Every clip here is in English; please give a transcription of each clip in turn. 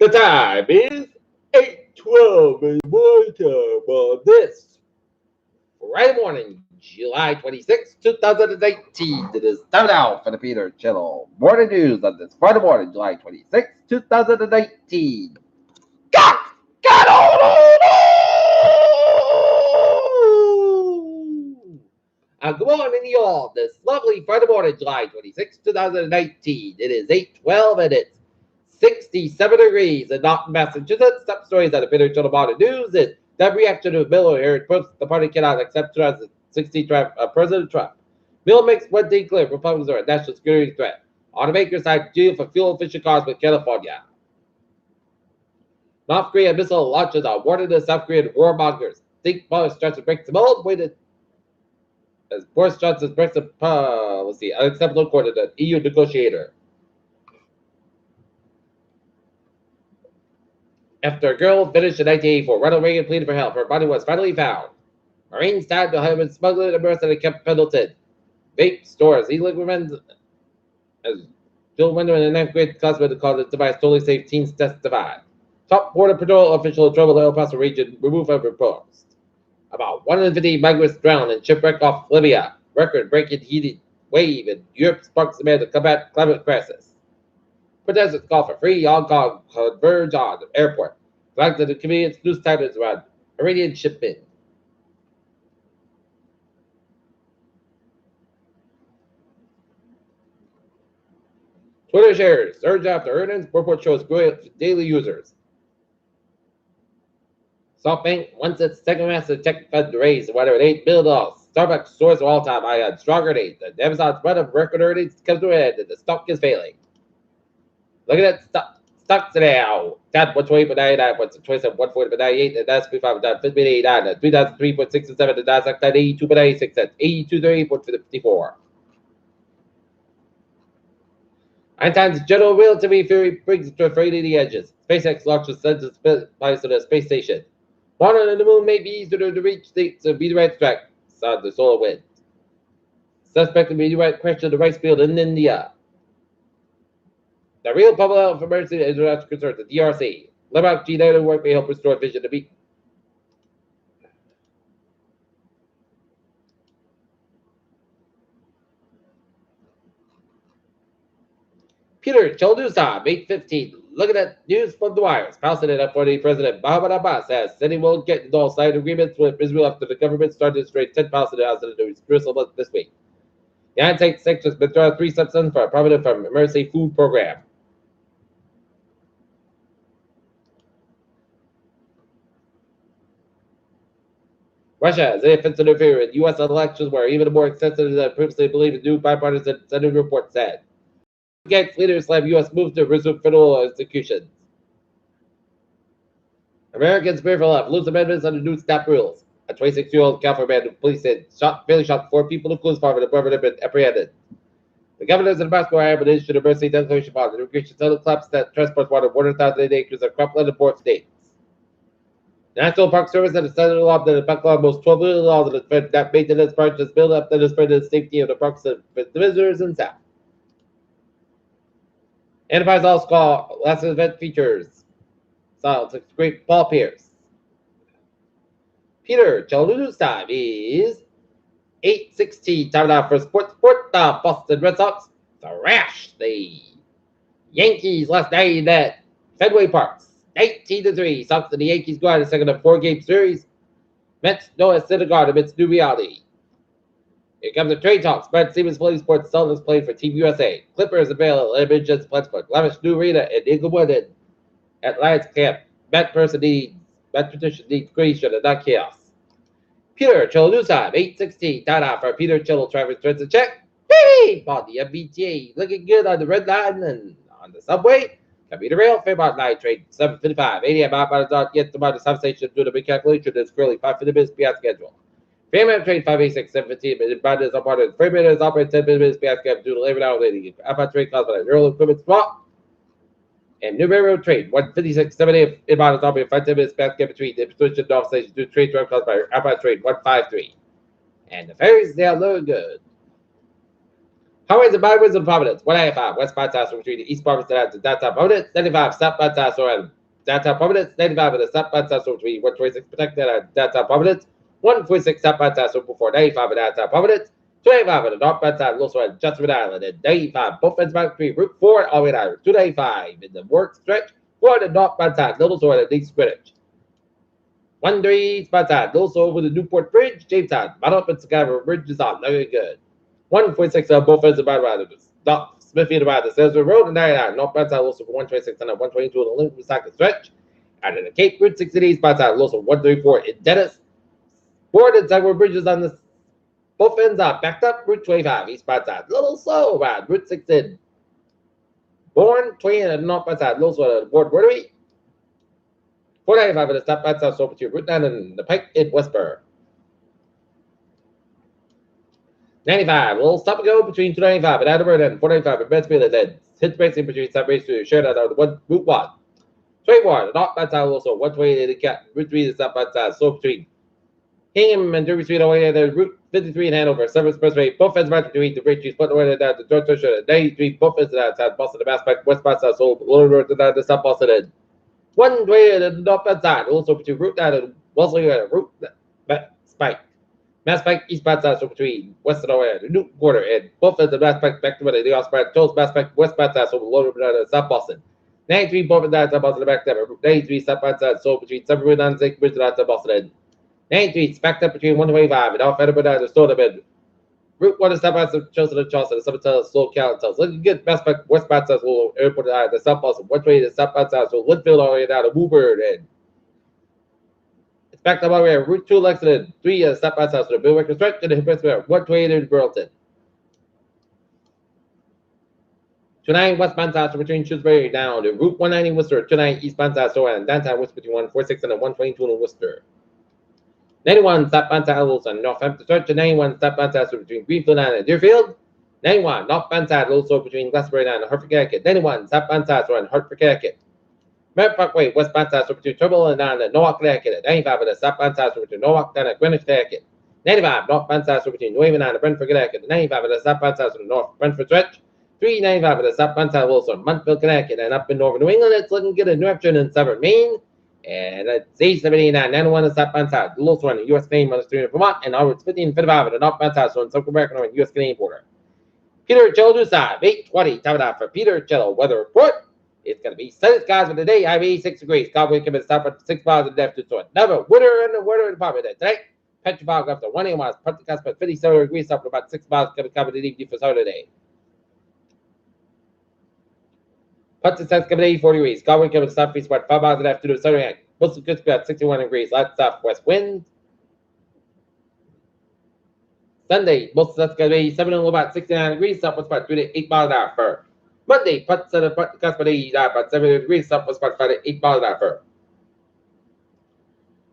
The time is 8:12 in the morning on this Friday morning, July 26, 2019. It is time now for the Peter Channel Morning News on this Friday morning, July 26, 2019. God! God! Good morning, y'all. This lovely Friday morning, July 26, 2019. It is 8:12 and it's 67 degrees in Norton, Massachusetts. Top stories at the Peter Channel Morning News is that reaction to Miller here. The party cannot accept 2016 President Trump. Bill makes one thing clear: Republicans are a national security threat. Automakers side deal for fuel efficient cars with California. North Korea missile launches are warning the South Korean warmongers. Think Boris Johnson breaks the mold. Waited as Boris Johnson breaks the unacceptable accord to the EU negotiator. After a girl finished in 1984, Ronald Reagan pleaded for help. Her body was finally found. Marines tied to have been smuggled and arrested at Camp Pendleton. Vape stores, illegal men, as Jill Winder in the 9th grade classmate called the device totally safe. Teens testified. Top border patrol official in trouble in El Paso region removed from reports. About 150 migrants drowned in shipwreck off Libya. Record-breaking heated wave in Europe sparks demand to combat climate crisis. Protesters call for free Hong Kong converge on the airport. Flags of the convenience news titles around Iranian shipment. Twitter shares surge after earnings. Report shows growing daily users. SoftBank wants its second massive tech fund to raise whatever $8 billion. Starbucks soars to all-time high on stronger earnings. And Amazon's run of record earnings comes to an end, and the stock is failing. Look at that stock today. Down 120.99, 127.140.98, and that's 35 down 50.89, and 3003.67, and Nasdaq down 82.86 cents, 82.34. Einstein's general relativity theory brings to afraid of the edges. SpaceX launches sensors flies to the space station. Water on the moon may be easier to reach the meteorite tracks on the solar wind. Suspected meteorite crashed in the rice field in India. The real public health emergency is international concern, the DRC. Lebanon gene editing work may help restore vision to be. Peter Chaldusa, 8:15. Looking at news from the wires. Palestinian Authority President Mahmoud Abbas says said he will get into all side agreements with Israel after the government started to destroy 10 Palestinians in Jerusalem this week. The United States sanctions withdraw 3 substances for a prominent from emergency food program. Russia is an offensive interferer in U.S. elections where even more sensitive than previously believed, a new bipartisan Senate report said. Against leaders slam U.S. move to resume federal executions. Americans fearful of loose amendments under new SNAP rules. A 26-year-old California man who police said fatally shot 4 people in Coors Farm in the department have been apprehended. The governors of Nebraska have issued a emergency declaration upon the immigration settled collapse that transports water 100,000 acres of cropland in 4 states. The National Park Service and the Senate law that the park law most 12 million laws that maintenance projects build up that is spread the safety of the parks and the visitors and staff. Enterprise All Star last event features Silence great Paul Pierce. Peter Chaldu's time is 8:16. Time now for sports. The Boston Red Sox thrashed the Yankees last night at Fenway Park. 19-3. Sox and the Yankees go out a second of 4-game series. Mets Noah Syndergaard amidst new reality. Here comes the trade talks. Brad Stevens Play Sports Celtics playing for Team USA. Clippers available at Edmonton's Plattsburgh. Lavish new arena in Inglewood and at Lions Camp. Matt Patricia needs creation and not chaos. Peter Chaldusa, 8:16. Time for Peter Chillo. Travis turns a check. Hey, bought the MBTA. Looking good on the red line and on the subway. Commuter rail, Fairmont line trade 7:55. 8 a.m. outbound dot yet to the substation due to big calculation. It's currently 5 minutes beyond schedule. Fairmont trade 5:86, 7:15. Inbound is operated. Fairmont is operated 10 minutes beyond schedule due to labor hour lady. Outbound trade caused by neural equipment swap. And New Railroad trade 156, 7 a.m. Inbound is operated 5 minutes beyond schedule between the switch and off station due to trade drive caused by outbound trade 153. And the ferries, they are looking good. Highways and byways of Providence, 195, West Bypass between the East Providence and downtown Providence, 95, South Bypass and downtown Providence, 95 and the South Bypass between 126 protected and downtown Providence, 146 South Bypass before 95 and downtown Providence, 25 and the North Bypass, Little and Justwood Island, and 95, both ends back between Route 4 all the way down 295 in the work stretch, 4 the North Bypass, Little Sword and East Greenwich. 13 Bypass, Little Sword over the Newport Bridge, Jamestown, Bottom up and Scarborough Bridge is on, looking good. 146 both ends of Bad Stop Smithfield about the Salesman Road and 99 North Bad also 126 and 122 on the Lincoln Cycle stretch. And in the Cape Route 60 East Bad also 134 in Dennis. Board and Sagway bridges on the both ends are backed up. Route 25 East Bad little slow around Route 6 in Bourne 20 and North Bad little slow at Board Rotary. 495 at the Stop Bad so between Route 9 and the Pike in Westburg. 95, little stop and go between 295 and Edinburgh and 495 at Mansfield and then hit racing between South Race to share that out of Route 1. 21, not bad time also 128 in the Route 3 is not bad time, so between Hingham and Derby Street away there, Route 53 in Hanover, 7 Expressway, both ends right between the Great Street, split away down to George Fisher, 93, both ends outside Boston, the Mass Pike, West Boston, so Lower Road to the South Boston, and 128 in the North Bad side, also between Route 9 and Wellesley and Route Spike. Mass Pike, East Bad side, so between Western Ohio, the Newton Quarter, and both ends of Mass Pike back to the Osprey, Jones Mass Pike, West Bad side, so Lower Road to South Boston. 93, both ends outside Boston, the back there, 93, South Bad side, so between 7 Route 96, Bridge to Boston, and 93, backed up between 125 and off Edinburgh down to Stone Route 1 is South Boston, Chelsea and Charleston, the 7 tells slow count tells. Looking good, Mass Pike, West Bad side, so Airport the South Boston, 120 to South Bad side, so Linfield all the way down to Woburn, and it's backed up all the way, Route 2 Lexington, 3 South Bad side, so the Bill Wicker stretch, and the Hibbertsville, 128 in Burlington. 29 westbound side, so between Shrewsbury down to Route 190 Worcester, 29 eastbound side, so and downtown Worcester between 146 and 122 in Worcester. 91 southbound side Wilson, Northampton stretch, and 91 southbound side, so between Greenfield and Deerfield. 91 northbound side also between Glastonbury and Hartford, Connecticut. 91 southbound side, so in Hartford, Connecticut. Merritt Parkway, westbound side, so between Trumbull and down to Norwalk, Connecticut. 95 and the southbound side, so between Norwalk and Greenwich, Connecticut. 95 northbound side, so between New Haven and Brentford, Connecticut. 95 and the southbound side, so the North Brentford stretch. 395 and the southbound side, Wilson, Montville, Connecticut. And up in northern New England, it's looking good in New Hampshire and southern Maine. And it's 879, 91 and southbound side, the lowest one in US Canadian minus 3 in Vermont, and onwards 1555 at the northbound side, so in Central American or US Canadian border. Peter Cello to side, 820, time it out for Peter Cello weather report. It's going to be sunny skies for the day, high 86 degrees. Cowboy coming to stop at 6 miles in depth to so another winter in the weather department today. Petrified up to 1 a.m. miles, part the cusp at 57 degrees, up to about 6 miles coming to evening for Saturday. Put the sun's coming to 84 degrees. Cowboy coming to southeast about 5 miles in depth to Saturday. Most of the good about 61 degrees, light southwest winds. Sunday, most of that's going to be 7 and about 69 degrees, southwest about 3 to 8 miles an hour for. Monday, put the cusp about 7 degrees, southwest about 5 to 8 miles an hour for.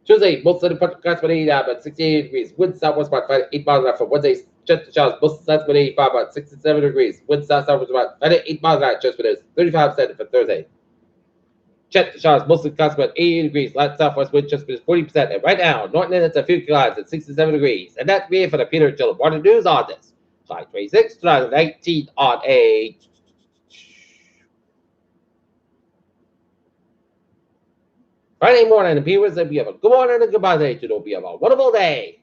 Tuesday, most of the cusp about 68 degrees, wind southwest about 5 to 8 miles an hour for. Wednesday, just the showers, most of that's going to be about 67 degrees, wind southwest about 5 to 8 miles an hour, just for this, 35% for Thursday. Check the showers, mostly cusp about 80 degrees, light southwest wind just 40%. And right now, Norton Inlet's at 50 clouds at 67 degrees. And that's me for the Peter Cello Water News on this. July 26, 2019 on a Friday morning. And viewers, if you have a good morning and a goodbye day, it'll be a wonderful day.